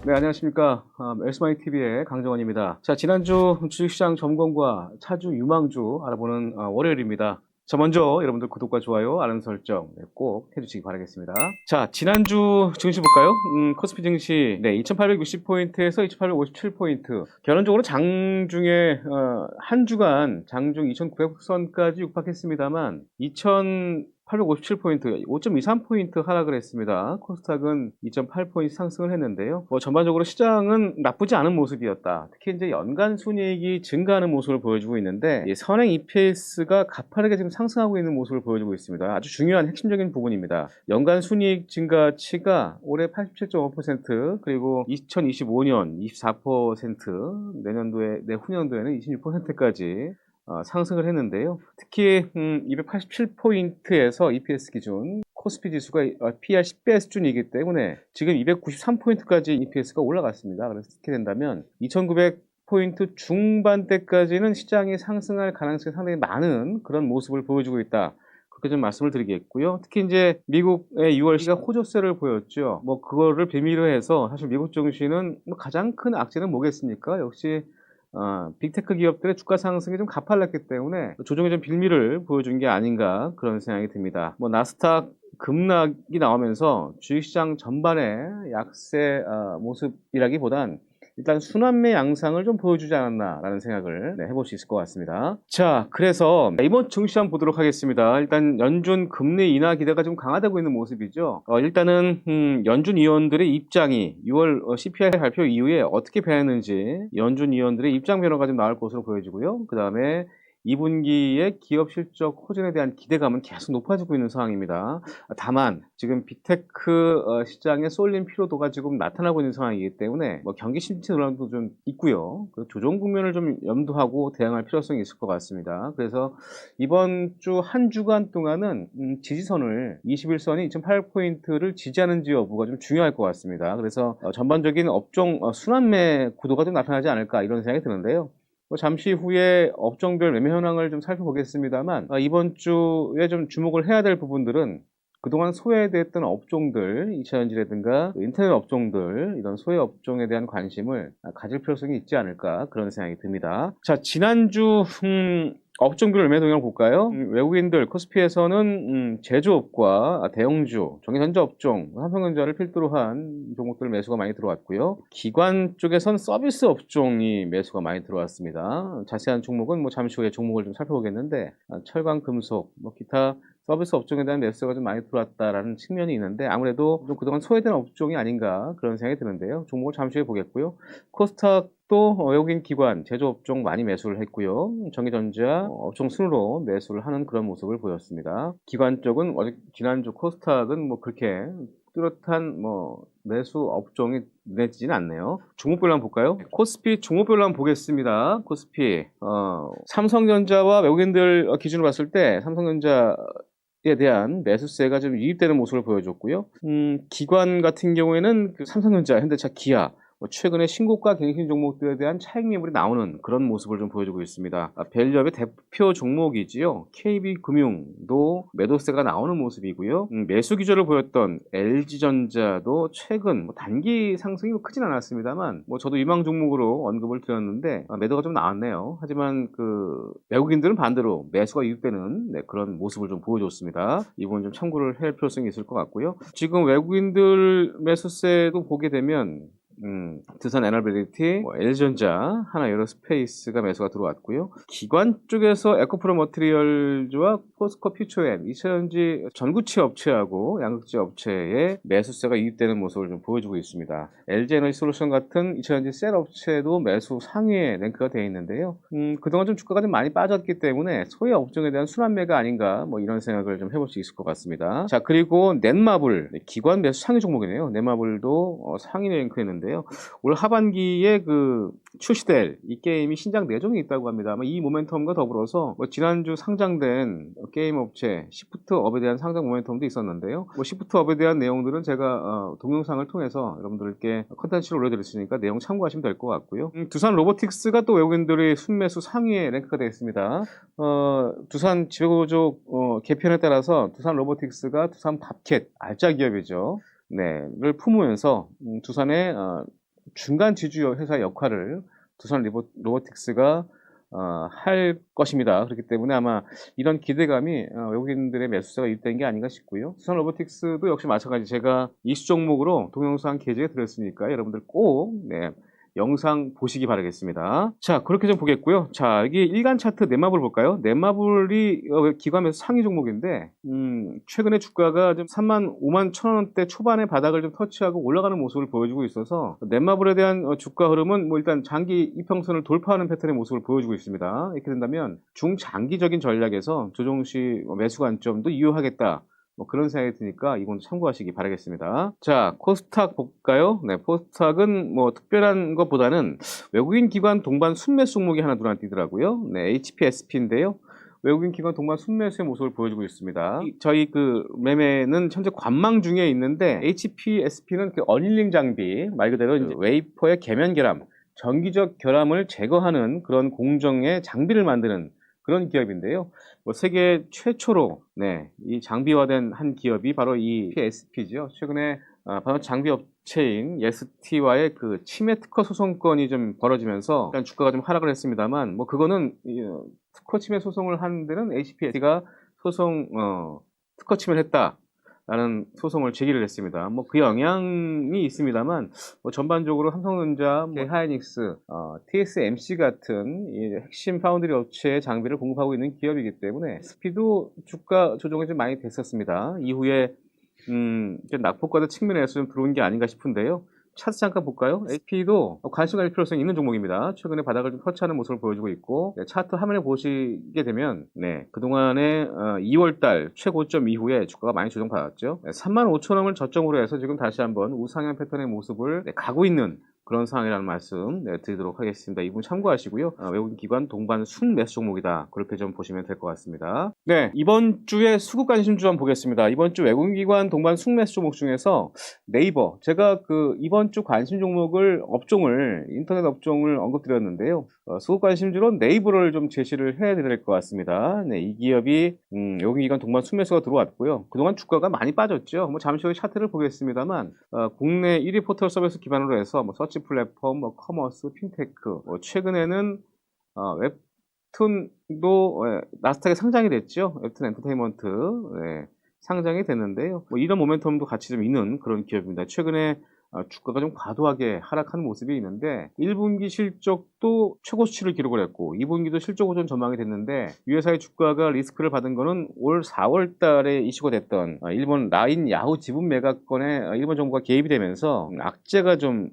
네, 안녕하십니까. 엘스마이TV의 강정원입니다. 자, 지난주 주식시장 점검과 차주 유망주 알아보는 월요일입니다. 자, 먼저 여러분들 구독과 좋아요, 알람 설정 꼭 해주시기 바라겠습니다. 자, 지난주 증시 볼까요? 코스피 증시 2860포인트에서 2857포인트. 결론적으로 장중에 한 주간 장중 2900선까지 육박했습니다만 2857포인트, 5.23포인트 하락을 했습니다. 코스닥은 2.8포인트 상승을 했는데요. 전반적으로 시장은 나쁘지 않은 모습이었다. 특히 이제 연간 순이익이 증가하는 모습을 보여주고 있는데, 선행 EPS가 가파르게 지금 상승하고 있는 모습을 보여주고 있습니다. 아주 중요한 핵심적인 부분입니다. 연간 순이익 증가치가 올해 87.5%, 그리고 2025년 24%, 내후년도에는 26%까지 상승을 했는데요. 특히 287포인트에서 EPS 기준 코스피 지수가 PR 10배 수준이기 때문에 지금 293포인트까지 EPS가 올라갔습니다. 그래서 그렇게 된다면 2900포인트 중반대까지는 시장이 상승할 가능성이 상당히 많은 그런 모습을 보여주고 있다. 그렇게 좀 말씀을 드리겠고요. 특히 이제 미국의 6월시가 호조세를 보였죠. 그거를 빌미로 해서 사실 미국 증시는 가장 큰 악재는 뭐겠습니까? 역시 빅테크 기업들의 주가 상승이 좀 가팔랐기 때문에 조정의 좀 빌미를 보여준 게 아닌가 그런 생각이 듭니다. 나스닥 급락이 나오면서 주식시장 전반의 약세 모습이라기보단 일단 순환매 양상을 좀 보여주지 않았나라는 생각을 해볼 수 있을 것 같습니다. 자, 그래서 이번 증시 한번 보도록 하겠습니다. 일단 연준 금리 인하 기대가 좀 강화되고 있는 모습이죠. 일단은 연준 위원들의 입장이 6월 CPI 발표 이후에 어떻게 변했는지 연준 위원들의 입장 변화가 좀 나올 것으로 보여지고요. 그 다음에 2분기의 기업 실적 호전에 대한 기대감은 계속 높아지고 있는 상황입니다. 다만 지금 빅테크 시장에 쏠린 피로도가 지금 나타나고 있는 상황이기 때문에 경기 침체 논란도 좀 있고요. 조정 국면을 좀 염두하고 대응할 필요성이 있을 것 같습니다. 그래서 이번 주 한 주간 동안은 지지선을 21선이 2.8포인트를 지지하는지 여부가 좀 중요할 것 같습니다. 그래서 전반적인 업종 순환매 구도가 좀 나타나지 않을까 이런 생각이 드는데요. 잠시 후에 업종별 매매 현황을 좀 살펴보겠습니다만 이번 주에 좀 주목을 해야 될 부분들은 그동안 소외됐던 업종들, 2차전지라든가 인터넷 업종들, 이런 소외 업종에 대한 관심을 가질 필요성이 있지 않을까 그런 생각이 듭니다. 자, 지난주 업종별 매매 동향을 볼까요? 외국인들 코스피에서는 제조업과 대형주, 전기전자 업종, 삼성전자를 필두로 한 종목들 매수가 많이 들어왔고요. 기관 쪽에선 서비스 업종이 매수가 많이 들어왔습니다. 자세한 종목은 잠시 후에 종목을 좀 살펴보겠는데 철강, 금속, 기타 서비스 업종에 대한 매수가 좀 많이 들어왔다라는 측면이 있는데 아무래도 좀 그동안 소외된 업종이 아닌가 그런 생각이 드는데요. 종목을 잠시 후에 보겠고요. 코스닥도 외국인 기관, 제조업종 많이 매수를 했고요. 전기전자 업종 순으로 매수를 하는 그런 모습을 보였습니다. 기관 쪽은 지난주 코스닥은 그렇게 뚜렷한 매수 업종이 눈에 띄지는 않네요. 종목별로 한번 볼까요? 코스피 종목별로 한번 보겠습니다. 코스피 삼성전자와 외국인들 기준으로 봤을 때 삼성전자에 대한 매수세가 좀 유입되는 모습을 보여줬고요. 기관 같은 경우에는 삼성전자, 현대차, 기아 최근에 신고가 갱신 종목들에 대한 차익 매물이 나오는 그런 모습을 좀 보여주고 있습니다. 밸류업의 대표 종목이지요. KB금융도 매도세가 나오는 모습이고요. 매수 기조를 보였던 LG전자도 최근 단기 상승이 크진 않았습니다만 저도 유망 종목으로 언급을 드렸는데 매도가 좀 나왔네요. 하지만 외국인들은 반대로 매수가 유입되는 그런 모습을 좀 보여줬습니다. 이 부분 좀 참고를 할 필요성이 있을 것 같고요. 지금 외국인들 매수세도 보게 되면 두산 에너빌리티, LG전자, 하나에어로스페이스가 매수가 들어왔고요. 기관 쪽에서 에코프로 머티리얼즈와 포스코 퓨처엠, 2차전지 전구체 업체하고 양극재 업체의 매수세가 유입되는 모습을 좀 보여주고 있습니다. LG에너지솔루션 같은 2차전지 셀 업체도 매수 상위에 랭크가 되어 있는데요. 그동안 좀 주가가 좀 많이 빠졌기 때문에 소외 업종에 대한 순환매가 아닌가 이런 생각을 좀 해볼 수 있을 것 같습니다. 자, 그리고 넷마블, 기관 매수 상위 종목이네요. 넷마블도 상위 랭크했는데 게임인데요. 올 하반기에 출시될 이 게임이 신작 4종이 있다고 합니다. 아마 이 모멘텀과 더불어서 지난주 상장된 게임 업체 시프트업에 대한 상장 모멘텀도 있었는데요. 시프트업에 대한 내용들은 제가 동영상을 통해서 여러분들께 컨텐츠를 올려드렸으니까 내용 참고하시면 될 것 같고요. 두산 로보틱스가 또 외국인들의 순매수 상위에 랭크가 되어 있습니다. 두산 지배구조 개편에 따라서 두산 로보틱스가 두산 밥캣 알짜 기업이죠. 를 품으면서 두산의 중간 지주 회사 역할을 두산 로보틱스가 할 것입니다. 그렇기 때문에 아마 이런 기대감이 외국인들의 매수세가 유입된 게 아닌가 싶고요. 두산 로보틱스도 역시 마찬가지 제가 이슈 종목으로 동영상 게재해 드렸으니까 여러분들 꼭 영상 보시기 바라겠습니다. 자, 그렇게 좀 보겠고요. 자, 여기 일간 차트 넷마블 볼까요? 넷마블이 기관에서 상위 종목인데 최근에 주가가 좀 5만 1천 원대 초반의 바닥을 좀 터치하고 올라가는 모습을 보여주고 있어서 넷마블에 대한 주가 흐름은 일단 장기 이평선을 돌파하는 패턴의 모습을 보여주고 있습니다. 이렇게 된다면 중장기적인 전략에서 조정 시 매수 관점도 이용하겠다. 그런 생각이 드니까 이건 참고하시기 바라겠습니다. 자, 코스닥 볼까요? 네, 코스닥은 특별한 것보다는 외국인 기관 동반 순매수 종목이 하나 눈에 띄더라고요. 네, HPSP인데요. 외국인 기관 동반 순매수의 모습을 보여주고 있습니다. 저희 매매는 현재 관망 중에 있는데 HPSP는 어닐링 장비, 말 그대로 이제 웨이퍼의 계면 결함, 전기적 결함을 제거하는 그런 공정의 장비를 만드는 그런 기업인데요. 세계 최초로 이 장비화된 한 기업이 바로 이 PSP죠. 최근에 바로 장비 업체인 예스티와의 침해 특허 소송건이 좀 벌어지면서 일단 주가가 좀 하락을 했습니다만 그거는 특허 침해 소송을 하는 데는 HPSP가 특허 침해를 했다. 라는 소송을 제기를 했습니다. 그 영향이 있습니다만 전반적으로 삼성전자, 하이닉스, TSMC 같은 이 핵심 파운드리 업체의 장비를 공급하고 있는 기업이기 때문에 스피도 주가 조정이 좀 많이 됐었습니다. 이후에 낙폭과대 측면에서 좀 들어온 게 아닌가 싶은데요. 차트 잠깐 볼까요? SP도 관심 가질 필요성이 있는 종목입니다. 최근에 바닥을 좀 터치하는 모습을 보여주고 있고 차트 화면에 보시게 되면 그동안에 2월달 최고점 이후에 주가가 많이 조정받았죠. 35,000원을 저점으로 해서 지금 다시 한번 우상향 패턴의 모습을 가고 있는 그런 상황이라는 말씀 드리도록 하겠습니다. 이 부분 참고하시고요. 외국인 기관 동반 순매수 종목이다. 그렇게 좀 보시면 될 것 같습니다. 네, 이번 주에 수급 관심주 한번 보겠습니다. 이번 주 외국인 기관 동반 순매수 종목 중에서 네이버, 제가 이번 주 관심 종목을 인터넷 업종을 언급드렸는데요. 수급 관심주로 네이버를 좀 제시를 해야 될 것 같습니다. 이 기업이 외국인 기관 동반 순매수가 들어왔고요. 그동안 주가가 많이 빠졌죠. 잠시 후에 차트를 보겠습니다만 국내 1위 포털 서비스 기반으로 해서 서치 플랫폼, 커머스, 핀테크, 최근에는 웹툰도 나스닥에 상장이 됐죠. 웹툰 엔터테인먼트 상장이 됐는데요. 이런 모멘텀도 같이 좀 있는 그런 기업입니다. 최근에 주가가 좀 과도하게 하락하는 모습이 있는데 1분기 실적도 최고 수치를 기록을 했고 2분기도 실적 호전 전망이 됐는데 이 회사의 주가가 리스크를 받은 거는 올 4월 달에 이슈가 됐던 일본 라인 야후 지분 매각건에 일본 정부가 개입이 되면서 악재가 좀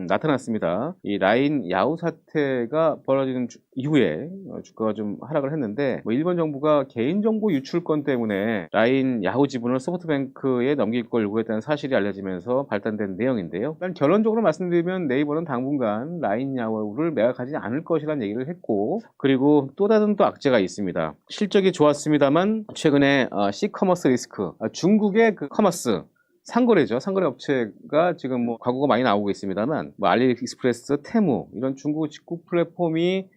나타났습니다. 이 라인 야후 사태가 벌어지는 이후에 주가가 좀 하락을 했는데 일본 정부가 개인정보 유출건 때문에 라인 야후 지분을 소프트뱅크에 넘길 걸 요구했다는 사실이 알려지면서 발단된 내용인데요. 일단 결론적으로 말씀드리면 네이버는 당분간 라인 야후를 매각하지 않을 것이라는 얘기를 했고 그리고 또 다른 악재가 있습니다. 실적이 좋았습니다만 최근에 C커머스 리스크, 중국의 커머스 상거래죠. 상거래 업체가 지금 광고가 많이 나오고 있습니다만 알리익스프레스, 테무 이런 중국 직구 플랫폼이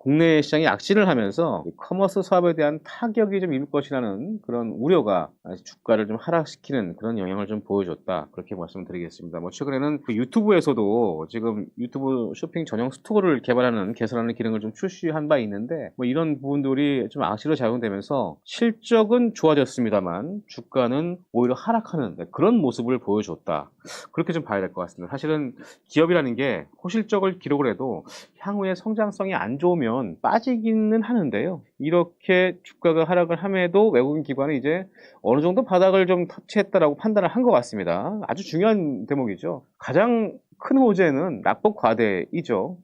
국내 시장에 악진을 하면서 커머스 사업에 대한 타격이 좀 입을 것이라는 그런 우려가 주가를 좀 하락시키는 그런 영향을 좀 보여줬다. 그렇게 말씀드리겠습니다. 최근에는 유튜브에서도 지금 유튜브 쇼핑 전용 스토어를 개설하는 기능을 좀 출시한 바 있는데 이런 부분들이 좀 악시로 작용되면서 실적은 좋아졌습니다만 주가는 오히려 하락하는 그런 모습을 보여줬다. 그렇게 좀 봐야 될 것 같습니다. 사실은 기업이라는 게 호실적을 기록을 해도 향후에 성장성이 안 좋으면 빠지기는 하는데요. 이렇게 주가가 하락을 함에도 외국인 기관은 이제 어느 정도 바닥을 좀 터치했다라고 판단을 한 것 같습니다. 아주 중요한 대목이죠. 가장 큰 호재는 낙폭 과대이죠.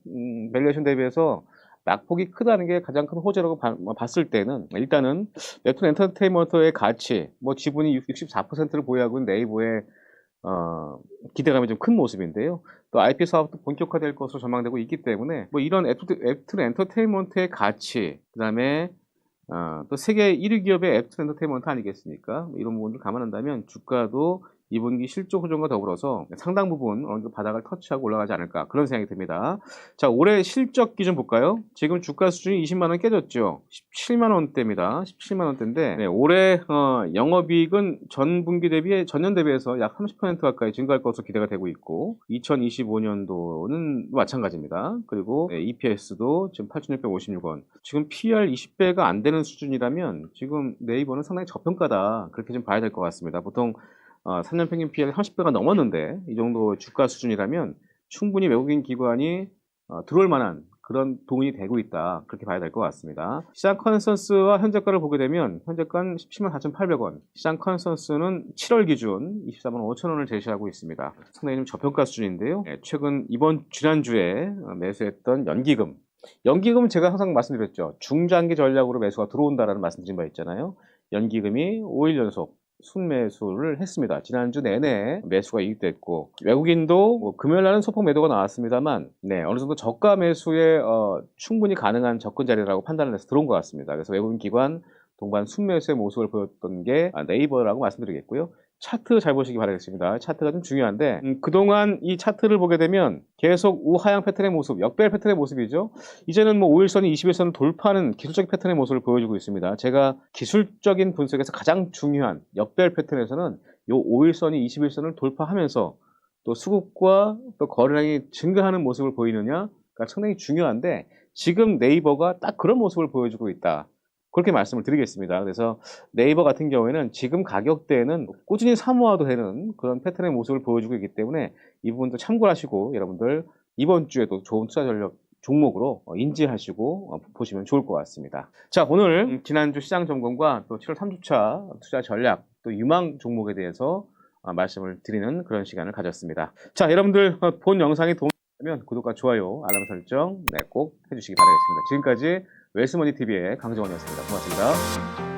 밸류에이션 대비해서 낙폭이 크다는 게 가장 큰 호재라고 봤을 때는 일단은 웹툰 엔터테인먼트의 가치, 지분이 64%를 보유하고 있는 네이버의 기대감이 좀 큰 모습인데요. 또 IP 사업도 본격화될 것으로 전망되고 있기 때문에 뭐 이런 애프터 엔터테인먼트의 가치, 그다음에 또 세계 1위 기업의 애프터 엔터테인먼트 아니겠습니까? 뭐 이런 부분을 감안한다면 주가도 2분기 실적 호전과 더불어서 상당 부분 어느 정도 바닥을 터치하고 올라가지 않을까, 그런 생각이 듭니다. 자, 올해 실적 기준 볼까요? 지금 주가 수준이 20만 원 깨졌죠. 17만 원대입니다. 17만 원대인데 올해 영업이익은 전년 대비해서 약 30% 가까이 증가할 것으로 기대가 되고 있고, 2025년도는 마찬가지입니다. 그리고 EPS도 지금 8,656원. 지금 PR 20배가 안 되는 수준이라면 지금 네이버는 상당히 저평가다, 그렇게 좀 봐야 될 것 같습니다. 보통 3년 평균 PER 30배가 넘었는데 이 정도 주가 수준이라면 충분히 외국인 기관이 들어올 만한 그런 돈이 되고 있다, 그렇게 봐야 될 것 같습니다. 시장 컨센서스와 현재가를 보게 되면 현재가는 17만 4,800원, 시장 컨센서스는 7월 기준 24만 5천 원을 제시하고 있습니다. 상당히 좀 저평가 수준인데요. 최근 지난주에 매수했던 연기금은 제가 항상 말씀드렸죠. 중장기 전략으로 매수가 들어온다라는 말씀드린 바 있잖아요. 연기금이 5일 연속 순매수를 했습니다. 지난주 내내 매수가 이익됐고, 외국인도 뭐 금요일날은 소폭 매도가 나왔습니다만 어느 정도 저가 매수에 충분히 가능한 접근 자리라고 판단을 해서 들어온 것 같습니다. 그래서 외국인 기관 동반 순매수의 모습을 보였던 게 네이버라고 말씀드리겠고요. 차트 잘 보시기 바라겠습니다. 차트가 좀 중요한데 그동안 이 차트를 보게 되면 계속 우하향 패턴의 모습, 역배열 패턴의 모습이죠. 이제는 뭐 5일선이 20일선을 돌파하는 기술적인 패턴의 모습을 보여주고 있습니다. 제가 기술적인 분석에서 가장 중요한 역배열 패턴에서는 이 5일선이 21선을 돌파하면서 또 수급과 또 거래량이 증가하는 모습을 보이느냐가 상당히 중요한데, 지금 네이버가 딱 그런 모습을 보여주고 있다, 그렇게 말씀을 드리겠습니다. 그래서 네이버 같은 경우에는 지금 가격대에는 꾸준히 사모아도 되는 그런 패턴의 모습을 보여주고 있기 때문에 이 부분도 참고하시고 여러분들 이번 주에도 좋은 투자 전략 종목으로 인지하시고 보시면 좋을 것 같습니다. 자, 오늘 지난주 시장 점검과 또 7월 3주차 투자 전략, 또 유망 종목에 대해서 말씀을 드리는 그런 시간을 가졌습니다. 자, 여러분들 본 영상이 도움이 되면 구독과 좋아요, 알람 설정 꼭 해주시기 바라겠습니다. 지금까지 웰스머니TV의 강정원이었습니다. 고맙습니다.